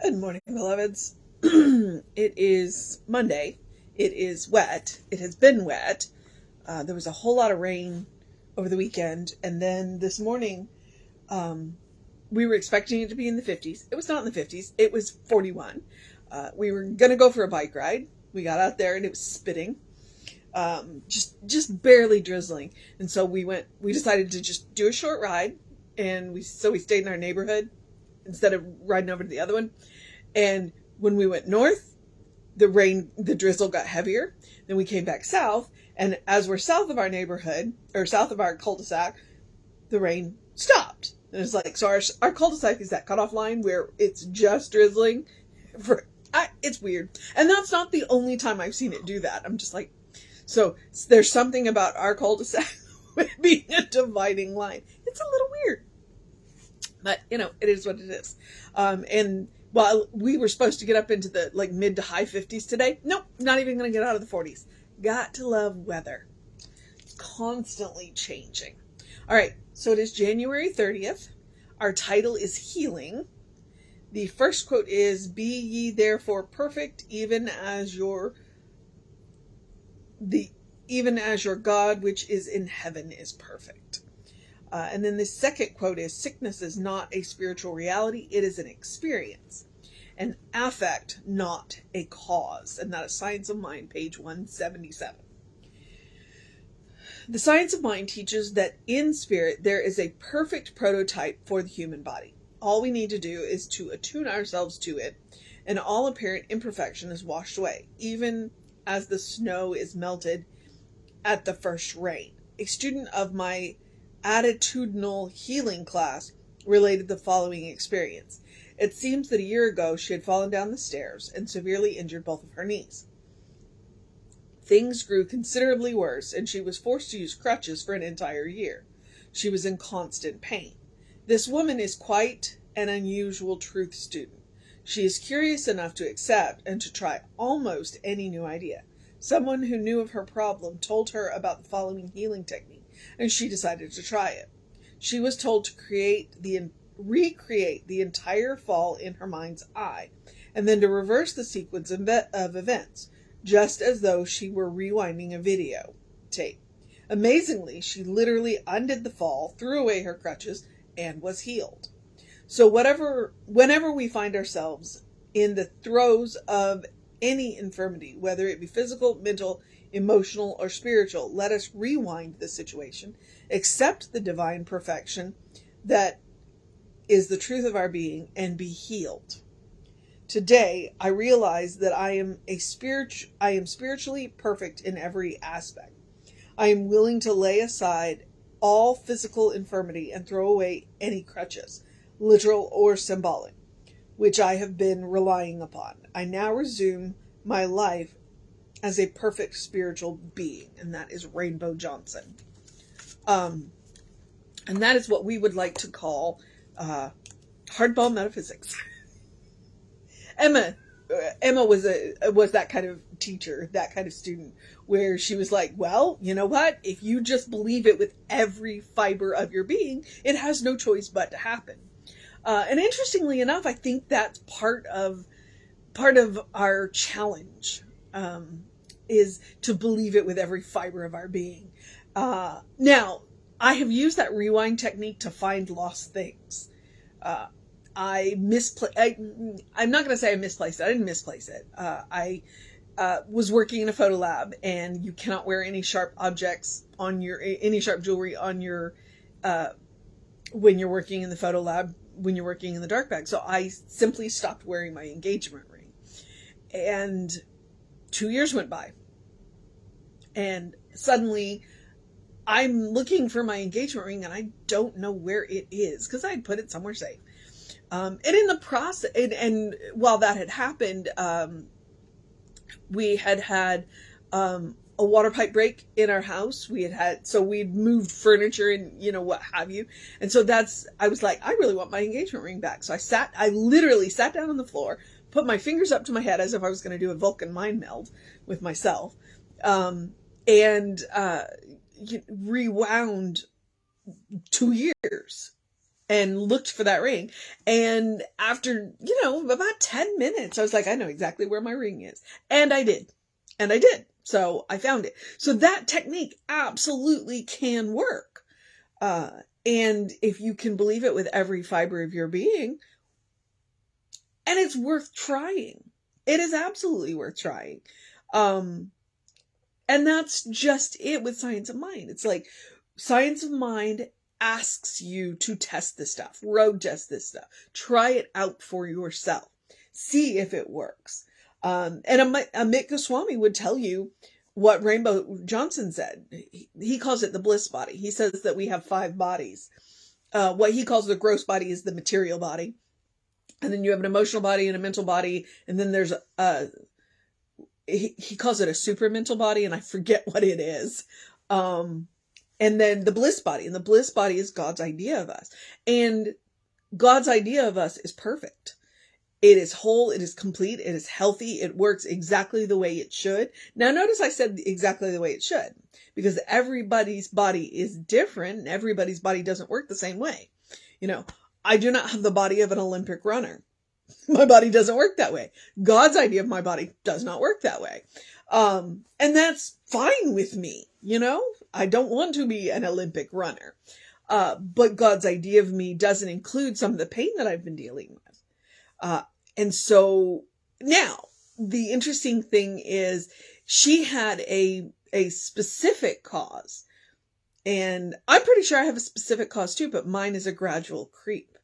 Good morning, beloveds. It is Monday. It is wet. It has been wet. There was a whole lot of rain over the weekend, and then this morning, um, we were expecting it to be in the 50s. It was not in the 50s. It was 41. We were gonna go for a bike ride. We got out there and it was spitting, just barely drizzling. And so we went. We decided to just do a short ride, and we stayed in our neighborhood instead of riding over to the other one. And when we went north, the drizzle got heavier. Then we came back south, and as we're south of our neighborhood, or south of our cul-de-sac, the rain stopped. And it's like, so our cul-de-sac is that cutoff line where it's just drizzling. It's weird. And that's not the only time I've seen it do that. I'm just like, so there's something about our cul-de-sac being a dividing line. It's a little weird. But, it is what it is. And while we were supposed to get up into the mid to high 50s today, nope, not even going to get out of the 40s. Got to love weather. It's constantly changing. All right, so it is January 30th. Our title is Healing. The first quote is, "Be ye therefore perfect, even as your God which is in heaven is perfect." And then the second quote is, "Sickness is not a spiritual reality, it is an experience. An affect, not a cause." And that is Science of Mind, page 177. The Science of Mind teaches that in spirit there is a perfect prototype for the human body. All we need to do is to attune ourselves to it, and all apparent imperfection is washed away, even as the snow is melted at the first rain. A student of my attitudinal healing class related the following experience. It seems that a year ago she had fallen down the stairs and severely injured both of her knees. Things grew considerably worse, and she was forced to use crutches for an entire year. She was in constant pain. This woman is quite an unusual truth student. She is curious enough to accept and to try almost any new idea. Someone who knew of her problem told her about the following healing technique, and she decided to try it. She was told to recreate the entire fall in her mind's eye, and then to reverse the sequence of events, just as though she were rewinding a video tape. Amazingly, she literally undid the fall, threw away her crutches, and was healed. So whenever we find ourselves in the throes of any infirmity, whether it be physical, mental, emotional, or spiritual, let us rewind the situation, accept the divine perfection that is the truth of our being, and be healed. Today, I realize that I am spiritually perfect in every aspect. I am willing to lay aside all physical infirmity and throw away any crutches, literal or symbolic, which I have been relying upon. I now resume my life as a perfect spiritual being, and that is Rainbow Johnson. And that is what we would like to call hardball metaphysics. Emma was that kind of teacher, that kind of student, where she was like, well, you know what? If you just believe it with every fiber of your being, it has no choice but to happen. And interestingly enough, I think that's part of our challenge, is to believe it with every fiber of our being. Now, I have used that rewind technique to find lost things. I'm not going to say I misplaced it. I didn't misplace it. I was working in a photo lab, and you cannot wear any sharp any sharp jewelry on your, when you're working in the photo lab, when you're working in the dark bag. So I simply stopped wearing my engagement ring. And 2 years went by, and suddenly I'm looking for my engagement ring, and I don't know where it is because I'd put it somewhere safe. And in the process, and while that had happened, we had a water pipe break in our house. So we'd moved furniture and, what have you. And so I was like, I really want my engagement ring back. So I literally sat down on the floor, put my fingers up to my head as if I was going to do a Vulcan mind meld with myself, and rewound 2 years. and looked for that ring. And after, about 10 minutes, I was like, I know exactly where my ring is. And I did. So I found it. So that technique absolutely can work. And if you can believe it with every fiber of your being, and it's worth trying. It is absolutely worth trying. And that's just it with Science of Mind. It's like Science of Mind asks you to test this stuff, road test this stuff, try it out for yourself, see if it works. And Amit Goswami would tell you what Rainbow Johnson said. He calls it the bliss body. He says that we have 5 bodies. What he calls the gross body is the material body. And then you have an emotional body and a mental body. And then there's he calls it a supramental body, and I forget what it is. And then the bliss body, and the bliss body is God's idea of us. And God's idea of us is perfect. It is whole, it is complete, it is healthy, it works exactly the way it should. Now notice I said exactly the way it should, because everybody's body is different, and everybody's body doesn't work the same way. I do not have the body of an Olympic runner. My body doesn't work that way. God's idea of my body does not work that way. And that's fine with me. I don't want to be an Olympic runner. But God's idea of me doesn't include some of the pain that I've been dealing with. And so now the interesting thing is she had a specific cause, and I'm pretty sure I have a specific cause too, but mine is a gradual creep.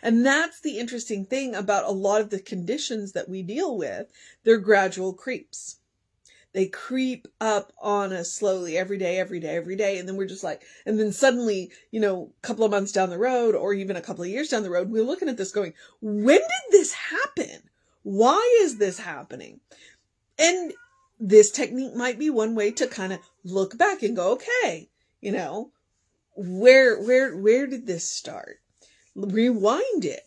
And that's the interesting thing about a lot of the conditions that we deal with. They're gradual creeps. They creep up on us slowly every day. And then we're just like, and then suddenly, a couple of months down the road, or even a couple of years down the road, we're looking at this going, when did this happen? Why is this happening? And this technique might be one way to kind of look back and go, okay, where did this start? Rewind it.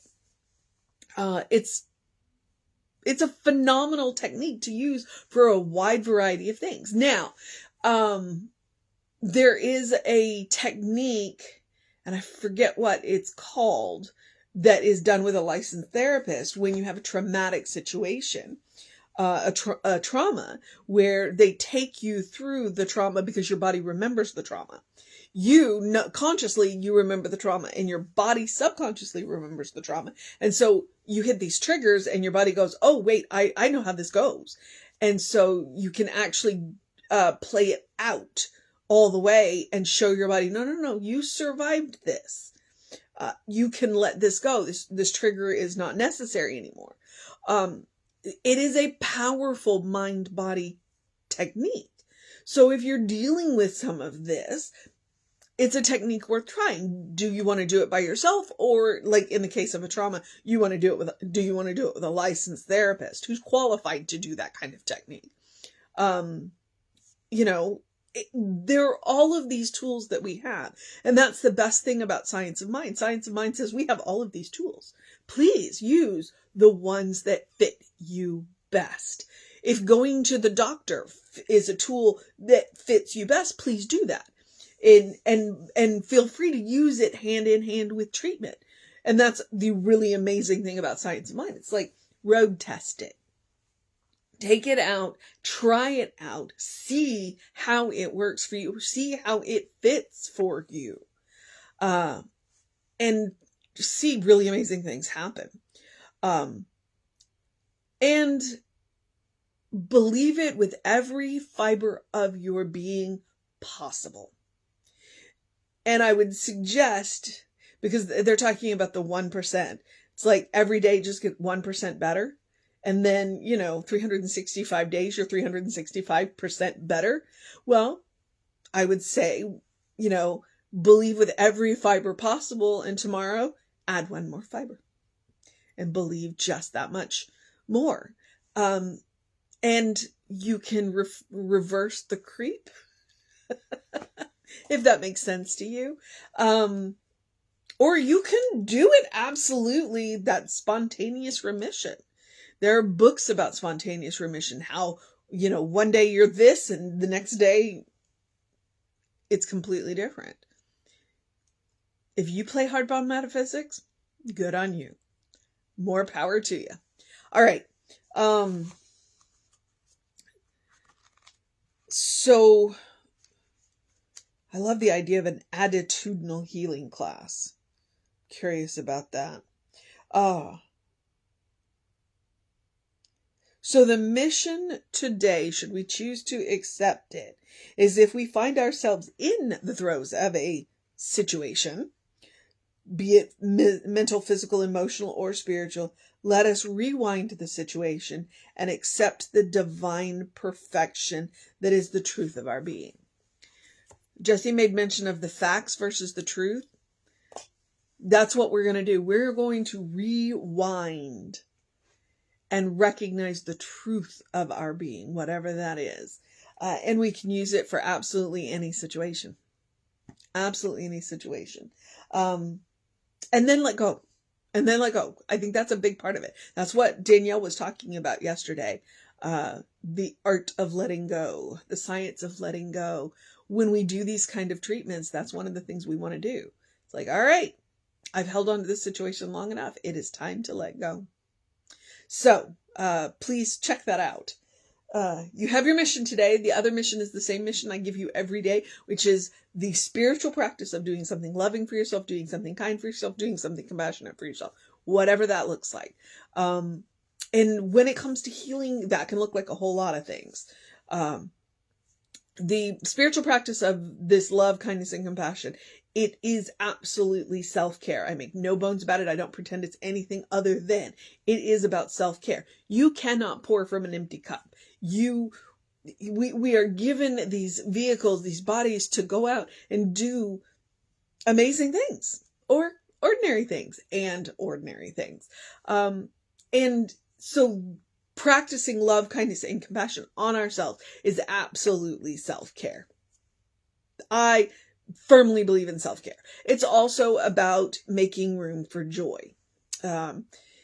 It's a phenomenal technique to use for a wide variety of things. Now, there is a technique, and I forget what it's called, that is done with a licensed therapist when you have a traumatic situation, a trauma, where they take you through the trauma because your body remembers the trauma. Consciously, you remember the trauma, and your body subconsciously remembers the trauma. And so you hit these triggers and your body goes, oh, wait, I know how this goes. And so you can actually play it out all the way and show your body, no, you survived this. You can let this go. This trigger is not necessary anymore. It is a powerful mind-body technique. So if you're dealing with some of this, it's a technique worth trying. Do you want to do it by yourself? Or like in the case of a trauma, do you want to do it with a licensed therapist who's qualified to do that kind of technique? There are all of these tools that we have. And that's the best thing about Science of Mind. Science of Mind says we have all of these tools. Please use the ones that fit you best. If going to the doctor is a tool that fits you best, please do that. And feel free to use it hand in hand with treatment. And that's the really amazing thing about Science of Mind. It's like road test it. Take it out, try it out, see how it works for you, see how it fits for you. And see really amazing things happen. And believe it with every fiber of your being possible. And I would suggest, because they're talking about the 1%, it's like every day just get 1% better. And then, 365 days, you're 365% better. Well, I would say, believe with every fiber possible, and tomorrow add 1 more fiber and believe just that much more. And you can reverse the creep. If that makes sense to you. Or you can do it absolutely, that spontaneous remission. There are books about spontaneous remission, how, one day you're this and the next day it's completely different. If you play hardball metaphysics, good on you. More power to you. All right. So I love the idea of an attitudinal healing class. Curious about that. So the mission today, should we choose to accept it, is if we find ourselves in the throes of a situation, be it mental, physical, emotional, or spiritual, let us rewind the situation and accept the divine perfection that is the truth of our being. Jesse made mention of the facts versus the truth. That's what we're going to do. We're going to rewind and recognize the truth of our being, whatever that is. And we can use it for absolutely any situation. Absolutely any situation. And then let go. And then let go. I think that's a big part of it. That's what Danielle was talking about yesterday. The art of letting go, the science of letting go. When we do these kind of treatments, that's one of the things we want to do. It's like, all right, I've held on to this situation long enough. It is time to let go. So please check that out. You have your mission today. The other mission is the same mission I give you every day, which is the spiritual practice of doing something loving for yourself, doing something kind for yourself, doing something compassionate for yourself, whatever that looks like. And when it comes to healing, that can look like a whole lot of things. The spiritual practice of this love, kindness, and compassion, it is absolutely self-care. I make no bones about it. I don't pretend it's anything other than it is about self-care. You cannot pour from an empty cup. We are given these vehicles, these bodies to go out and do amazing things or ordinary things and ordinary things. And so practicing love, kindness, and compassion on ourselves is absolutely self-care. I firmly believe in self-care. It's also about making room for joy.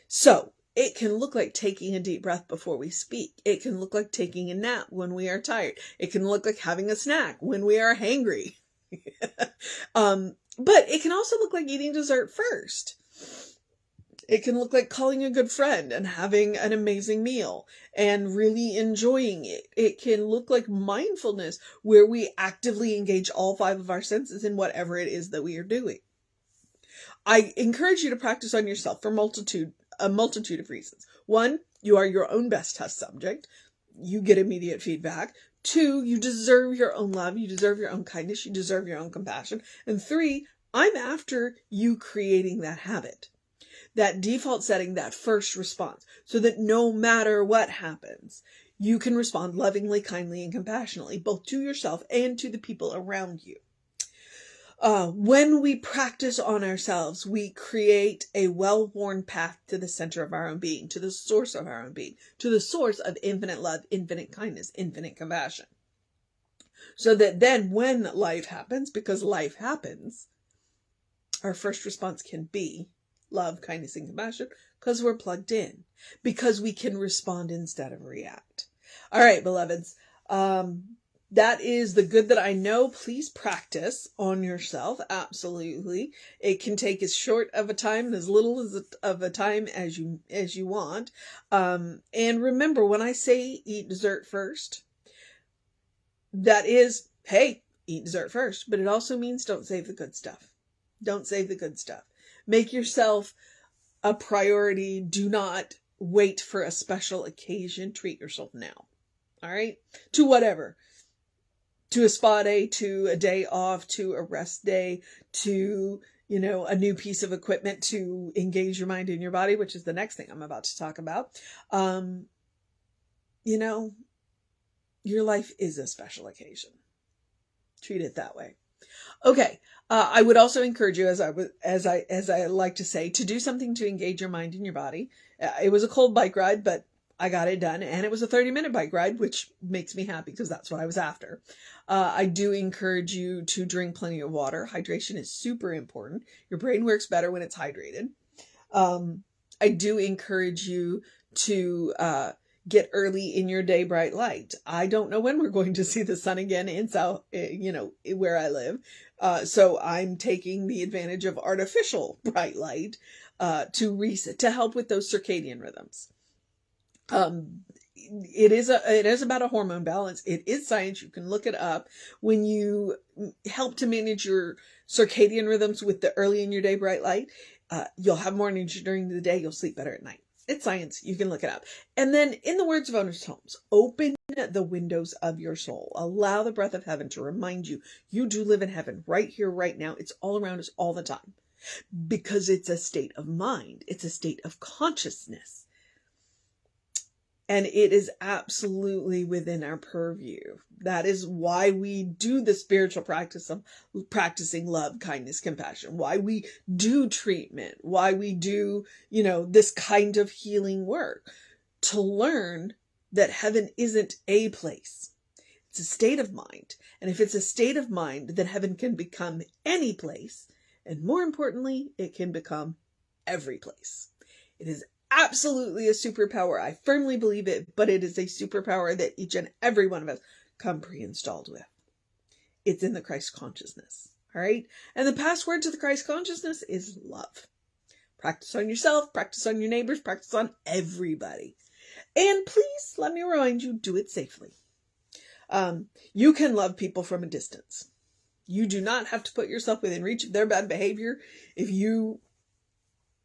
So it can look like taking a deep breath before we speak. It can look like taking a nap when we are tired. It can look like having a snack when we are hangry. But it can also look like eating dessert first. It can look like calling a good friend and having an amazing meal and really enjoying it. It can look like mindfulness, where we actively engage all 5 of our senses in whatever it is that we are doing. I encourage you to practice on yourself for a multitude of reasons. 1, you are your own best test subject. You get immediate feedback. 2, you deserve your own love. You deserve your own kindness. You deserve your own compassion. And 3, I'm after you creating that habit, that default setting, that first response, so that no matter what happens, you can respond lovingly, kindly, and compassionately, both to yourself and to the people around you. When we practice on ourselves, we create a well-worn path to the center of our own being, to the source of our own being, to the source of infinite love, infinite kindness, infinite compassion. So that then when life happens, because life happens, our first response can be love, kindness, and compassion, because we're plugged in, because we can respond instead of react. All right, beloveds. That is the good that I know. Please practice on yourself. Absolutely. It can take as short of a time and as little of a time as you want. And remember, when I say eat dessert first, that is, hey, eat dessert first, but it also means don't save the good stuff. Don't save the good stuff. Make yourself a priority. Do not wait for a special occasion. Treat yourself now. All right? To whatever. To a spa day, to a day off, to a rest day, to, a new piece of equipment to engage your mind and your body, which is the next thing I'm about to talk about. Your life is a special occasion. Treat it that way. Okay. I would also encourage you, as I like to say, to do something to engage your mind and your body. It was a cold bike ride, but I got it done, and it was a 30-minute bike ride, which makes me happy because that's what I was after. I do encourage you to drink plenty of water. Hydration is super important. Your brain works better when it's hydrated. I do encourage you to get early in your day bright light. I don't know when we're going to see the sun again in South, where I live. So I'm taking the advantage of artificial bright light to reset, to help with those circadian rhythms. It is about a hormone balance. It is science. You can look it up. When you help to manage your circadian rhythms with the early in your day bright light, you'll have more energy during the day. You'll sleep better at night. It's science. You can look it up. And then, in the words of Ernest Holmes, open the windows of your soul. Allow the breath of heaven to remind you, you do live in heaven right here, right now. It's all around us all the time. Because it's a state of mind. It's a state of consciousness. And it is absolutely within our purview. That is why we do the spiritual practice of practicing love, kindness, compassion. Why we do treatment. Why we do, this kind of healing work. To learn that heaven isn't a place. It's a state of mind. And if it's a state of mind, then heaven can become any place. And more importantly, it can become every place. It is absolutely a superpower. I firmly believe it, but it is a superpower that each and every one of us come pre-installed with. It's in the Christ consciousness. All right. And the password to the Christ consciousness is love. Practice on yourself, practice on your neighbors, practice on everybody. And please let me remind you, do it safely. You can love people from a distance. You do not have to put yourself within reach of their bad behavior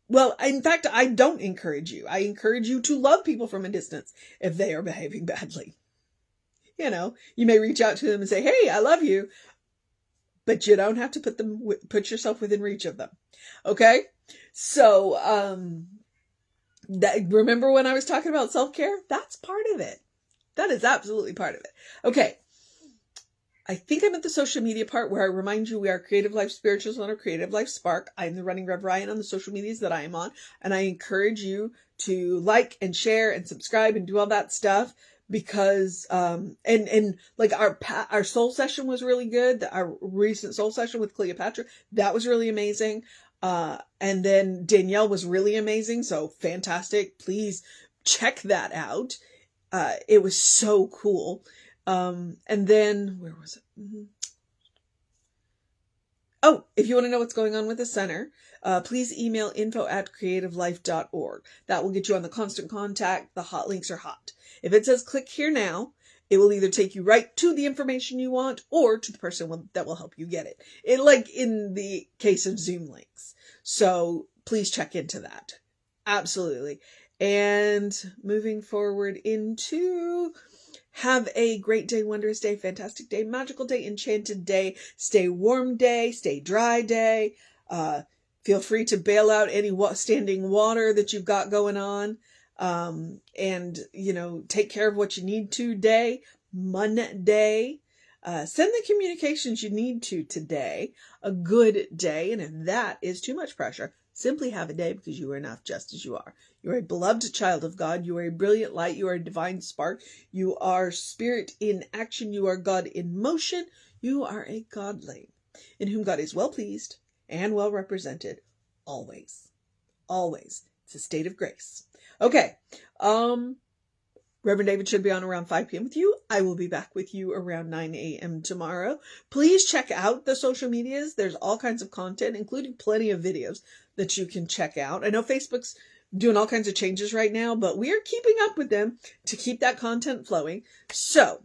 well, in fact, I don't encourage you. I encourage you to love people from a distance if they are behaving badly. You may reach out to them and say, hey, I love you, but you don't have to put yourself within reach of them. Okay? So, remember when I was talking about self-care? That's part of it. That is absolutely part of it. Okay. I think I'm at the social media part where I remind you we are Creative Life Spirituals on our Creative Life Spark. I'm the Running Rev Ryan on the social medias that I am on. And I encourage you to like and share and subscribe and do all that stuff because, and like our soul session was really good. Our recent soul session with Cleopatra, that was really amazing. And then Danielle was really amazing. So fantastic. Please check that out. It was so cool. And then where was it? Mm-hmm. Oh, if you want to know what's going on with the center, please email info@creativelife.org. That will get you on the constant contact. The hot links are hot. If it says click here now, it will either take you right to the information you want or to the person that will help you get it. Like in the case of Zoom links. So please check into that. Absolutely. And moving forward into have a great day, wondrous day, fantastic day, magical day, enchanted day, stay warm day, stay dry day. Feel free to bail out any standing water that you've got going on. And, take care of what you need to day, Monday. Send the communications you need to today, a good day. And if that is too much pressure, simply have a day because you are enough just as you are. You are a beloved child of God. You are a brilliant light. You are a divine spark. You are spirit in action. You are God in motion. You are a godling in whom God is well pleased and well represented always. Always. It's a state of grace. Okay. Reverend David should be on around 5 p.m. with you. I will be back with you around 9 a.m. tomorrow. Please check out the social medias. There's all kinds of content, including plenty of videos that you can check out. I know Facebook's doing all kinds of changes right now, but we are keeping up with them to keep that content flowing. So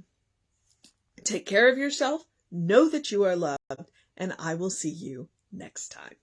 take care of yourself. Know that you are loved, and I will see you next time.